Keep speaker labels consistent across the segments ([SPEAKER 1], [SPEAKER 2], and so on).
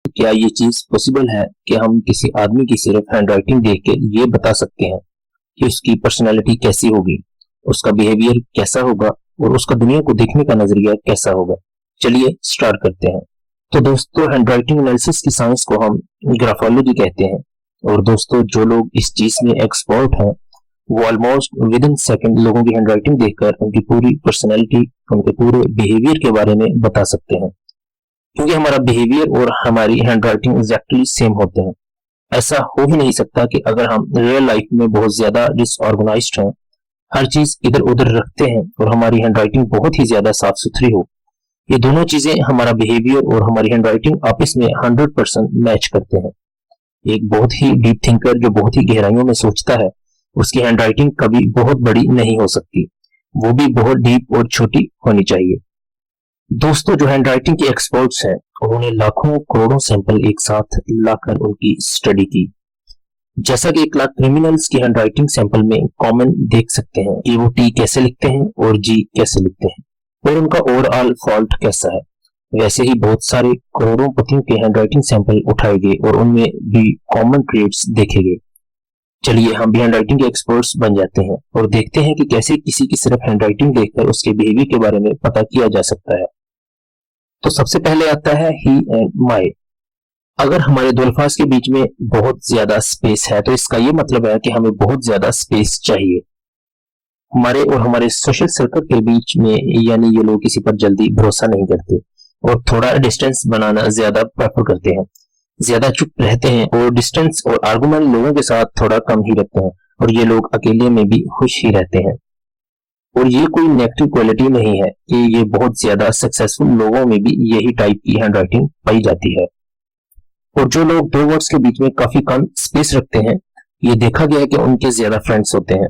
[SPEAKER 1] क्या ये चीज पॉसिबल है कि हम किसी आदमी की सिर्फ हैंडराइटिंग देख के ये बता सकते हैं कि उसकी पर्सनैलिटी कैसी होगी, उसका बिहेवियर कैसा होगा और उसका दुनिया को देखने का नजरिया कैसा होगा। चलिए स्टार्ट करते हैं। तो दोस्तों, हैंडराइटिंग एनालिसिस की साइंस को हम ग्राफोलॉजी कहते हैं। और दोस्तों, जो लोग इस चीज में एक्सपर्ट हैं वो ऑलमोस्ट विद इन सेकेंड लोगों की हैंडराइटिंग देखकर उनकी पूरी पर्सनैलिटी, उनके पूरे बिहेवियर के बारे में बता सकते हैं, क्योंकि हमारा बिहेवियर और हमारी हैंडराइटिंग एग्जैक्टली सेम होते हैं। ऐसा हो ही नहीं सकता कि अगर हम रियल लाइफ में बहुत ज्यादा डिसऑर्गेनाइज्ड हैं, हर चीज इधर उधर रखते हैं और हमारी हैंडराइटिंग बहुत ही ज्यादा साफ सुथरी हो। ये दोनों चीजें, हमारा बिहेवियर और हमारी हैंडराइटिंग, आपस में 100% मैच करते हैं। एक बहुत ही डीप थिंकर जो बहुत ही गहराइयों में सोचता है, उसकी हैंडराइटिंग कभी बहुत बड़ी नहीं हो सकती, वो भी बहुत डीप और छोटी होनी चाहिए। दोस्तों, जो हैंडराइटिंग के एक्सपर्ट्स हैं उन्होंने लाखों करोड़ों सैंपल एक साथ लाकर उनकी स्टडी की। जैसा कि 1 लाख क्रिमिनल्स की हैंडराइटिंग सैंपल में कॉमन देख सकते हैं कि वो टी कैसे लिखते हैं और जी कैसे लिखते हैं और उनका ओवरऑल फॉल्ट कैसा है, वैसे ही बहुत सारे करोड़ों पतियों के हैंडराइटिंग सैंपल उठाए गए और उनमें भी कॉमन ट्रेड्स देखे गए। चलिए हम भी हैंडराइटिंग के एक्सपर्ट्स बन जाते हैं और देखते हैं कि कैसे किसी की सिर्फ हैंडराइटिंग देखकर उसके बिहेवियर के बारे में पता किया जा सकता है। तो सबसे पहले आता है ही एंड माय। अगर हमारे दो अल्फाज के बीच में बहुत ज्यादा स्पेस है तो इसका ये मतलब है कि हमें बहुत ज्यादा स्पेस चाहिए। हमारे और हमारे सोशल सर्कल के बीच में, यानी ये लोग किसी पर जल्दी भरोसा नहीं करते और थोड़ा डिस्टेंस बनाना ज्यादा प्रेफर करते हैं, ज्यादा चुप रहते हैं और डिस्टेंस और आर्गुमेंट लोगों के साथ थोड़ा कम ही रखते हैं और ये लोग अकेले में भी खुश ही रहते हैं। और ये कोई नेगेटिव क्वालिटी नहीं है कि ये बहुत ज्यादा सक्सेसफुल लोगों में भी यही टाइप की हैंडराइटिंग पाई जाती है। और जो लोग दो वर्ड्स के बीच में काफी कम स्पेस रखते हैं, ये देखा गया है कि उनके ज्यादा फ्रेंड्स होते हैं,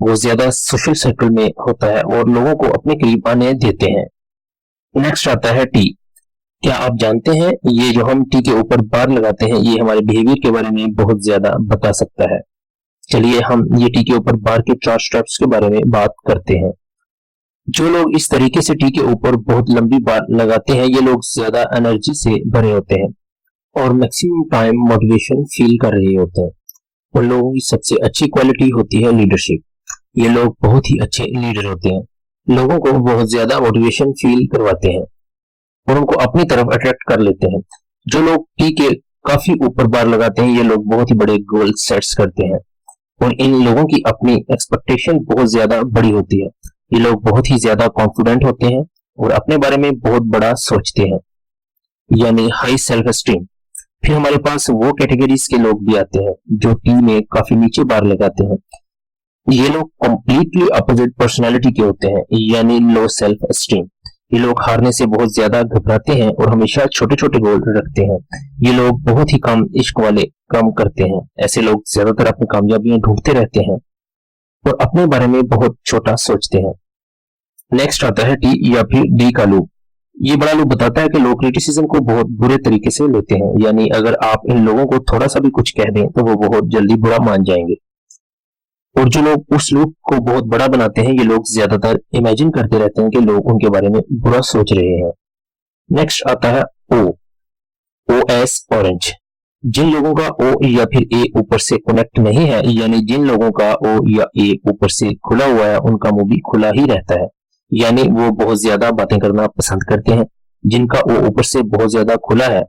[SPEAKER 1] वो ज्यादा सोशल सर्कल में होता है और लोगों को अपने करीब आने देते हैं। नेक्स्ट आता है टी। क्या आप जानते हैं ये जो हम टी के ऊपर बार लगाते हैं ये हमारे बिहेवियर के बारे में बहुत ज्यादा बता सकता है। चलिए हम ये टी के ऊपर बार के 4 स्टेप्स के बारे में बात करते हैं। जो लोग इस तरीके से टी के ऊपर बहुत लंबी बार लगाते हैं, ये लोग ज्यादा एनर्जी से भरे होते हैं और मैक्सिमम टाइम मोटिवेशन फील कर रहे होते हैं। उन लोगों की सबसे अच्छी क्वालिटी होती है लीडरशिप। ये लोग बहुत ही अच्छे लीडर होते हैं, लोगों को बहुत ज्यादा मोटिवेशन फील करवाते हैं और उनको अपनी तरफ अट्रैक्ट कर लेते हैं। जो लोग टी के काफी ऊपर बार लगाते हैं, ये लोग बहुत ही बड़े गोल सेट्स करते हैं और इन लोगों की अपनी एक्सपेक्टेशन बहुत ज्यादा बड़ी होती है। ये लोग बहुत ही ज्यादा कॉन्फिडेंट होते हैं और अपने बारे में बहुत बड़ा सोचते हैं, यानी हाई सेल्फ एस्टीम। फिर हमारे पास वो कैटेगरीज के लोग भी आते हैं जो टी में काफी नीचे बार लगाते हैं। ये लोग कंप्लीटली अपोजिट पर्सनालिटी के होते हैं, यानी लो सेल्फ एस्टीम। ये लोग हारने से बहुत ज्यादा घबराते हैं और हमेशा छोटे छोटे गोल रखते हैं। ये लोग बहुत ही कम इश्क वाले काम करते हैं। ऐसे लोग ज्यादातर अपनी कामयाबियां ढूंढते रहते हैं और अपने बारे में बहुत छोटा सोचते हैं। नेक्स्ट आता है टी या फिर डी का लूप। ये बड़ा लूप बताता है कि लोग क्रिटिसिज्म को बहुत बुरे तरीके से लेते हैं, यानी अगर आप इन लोगों को थोड़ा सा भी कुछ कह दें तो वो बहुत जल्दी बुरा मान जाएंगे। और जो लोग उस लूप को बहुत बड़ा बनाते हैं, ये लोग ज्यादातर इमेजिन करते रहते हैं कि लोग उनके बारे में बुरा सोच रहे हैं। नेक्स्ट आता है ओ एस ऑरेंज। जिन लोगों का ओ या फिर ए ऊपर से कनेक्ट नहीं है, यानी जिन लोगों का ओ या ए ऊपर से खुला हुआ है, उनका मुंह भी खुला ही रहता है, यानी वो बहुत ज्यादा बातें करना पसंद करते हैं। जिनका ओ ऊपर से बहुत ज्यादा खुला है,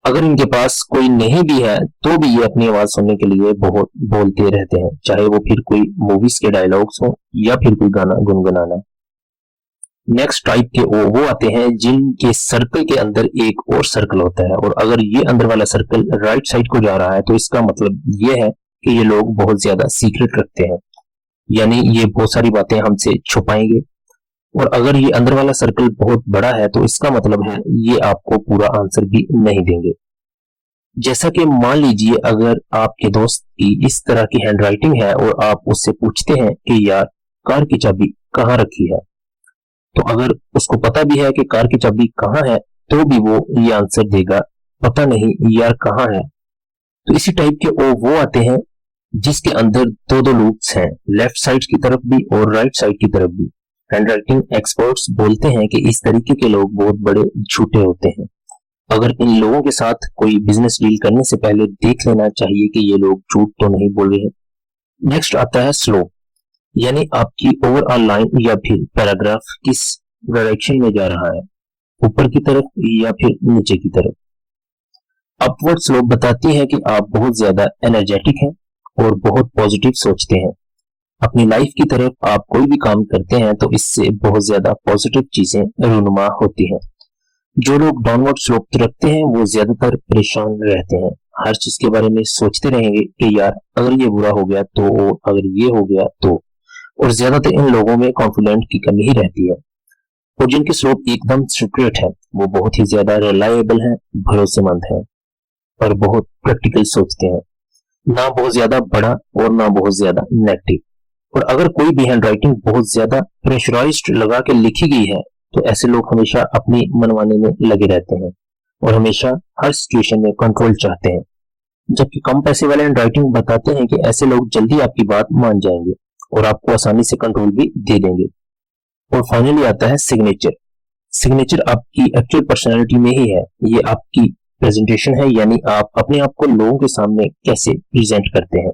[SPEAKER 1] अगर इनके पास कोई नहीं भी है तो भी ये अपनी आवाज सुनने के लिए बहुत बोलते रहते हैं, चाहे वो फिर कोई मूवीज के डायलॉग्स हो या फिर कोई गाना गुनगुनाना। नेक्स्ट टाइप के वो आते हैं जिनके सर्कल के अंदर एक और सर्कल होता है, और अगर ये अंदर वाला सर्कल राइट साइड को जा रहा है तो इसका मतलब ये है कि ये लोग बहुत ज्यादा सीक्रेट रखते हैं, यानी ये बहुत सारी बातें हमसे छुपाएंगे। और अगर ये अंदर वाला सर्कल बहुत बड़ा है तो इसका मतलब है ये आपको पूरा आंसर भी नहीं देंगे। जैसा कि मान लीजिए अगर आपके दोस्त की इस तरह की हैंडराइटिंग है और आप उससे पूछते हैं कि यार कार की चाबी कहाँ रखी है, तो अगर उसको पता भी है कि कार की चाबी कहाँ है तो भी वो ये आंसर देगा, पता नहीं यार कहाँ है। तो इसी टाइप के वो आते हैं जिसके अंदर दो दो लूप्स हैं, लेफ्ट साइड की तरफ भी और राइट साइड की तरफ भी। हैंडराइटिंग एक्सपर्ट्स बोलते हैं कि इस तरीके के लोग बहुत बड़े झूठे होते हैं। अगर इन लोगों के साथ कोई बिजनेस डील करने से पहले देख लेना चाहिए कि ये लोग झूठ तो नहीं बोल रहे हैं। नेक्स्ट आता है स्लो, यानी आपकी ओवरऑल लाइन या फिर पैराग्राफ किस डायरेक्शन में जा रहा है, ऊपर की तरफ या फिर नीचे की तरफ। अपवर्ड स्लोप बताती है कि आप बहुत ज्यादा एनर्जेटिक हैं और बहुत पॉजिटिव सोचते हैं। अपनी लाइफ की तरफ आप कोई भी काम करते हैं तो इससे बहुत ज्यादा पॉजिटिव चीजें रूनुमा होती हैं। जो लोग डाउनवर्ड स्लोप रखते हैं वो ज्यादातर परेशान रहते हैं, हर चीज के बारे में सोचते रहेंगे कि यार अगर ये बुरा हो गया तो, अगर ये हो गया तो, और ज्यादातर इन लोगों में कॉन्फिडेंट की कमी ही रहती है। और जिनकी स्लोप एकदम स्ट्रेट है वो बहुत ही ज्यादा रिलायबल है, भरोसेमंद है और बहुत प्रैक्टिकल सोचते हैं, ना बहुत ज्यादा बड़ा और ना बहुत ज्यादा नेगेटिव। और अगर कोई भी हैंडराइटिंग बहुत ज्यादा प्रेशराइज्ड लगा के लिखी गई है तो ऐसे लोग हमेशा अपनी मनमाने में लगे रहते हैं और हमेशा हर सिचुएशन में कंट्रोल चाहते हैं। जबकि कम पैसे वाले हैंडराइटिंग बताते हैं कि ऐसे लोग जल्दी आपकी बात मान जाएंगे और आपको आसानी से कंट्रोल भी दे देंगे। और फाइनली आता है सिग्नेचर। सिग्नेचर आपकी एक्चुअल पर्सनैलिटी में ही है, ये आपकी प्रेजेंटेशन है, यानी आप अपने आप को लोगों के सामने कैसे प्रेजेंट करते हैं।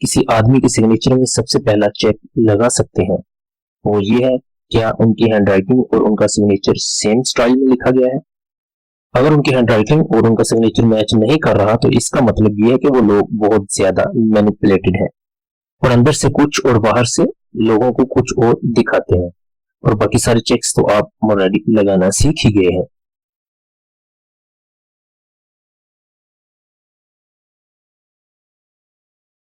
[SPEAKER 1] किसी आदमी के सिग्नेचर में सबसे पहला चेक लगा सकते हैं वो ये है, क्या उनकी हैंडराइटिंग और उनका सिग्नेचर सेम स्टाइल में लिखा गया है। अगर उनकी हैंडराइटिंग और उनका सिग्नेचर मैच नहीं कर रहा तो इसका मतलब ये है कि वो लोग बहुत ज्यादा मैनिपुलेटेड हैं और अंदर से कुछ और बाहर से लोगों को कुछ और दिखाते हैं। और बाकी सारे चेक्स तो आप ऑलरेडी लगाना सीख ही गए हैं।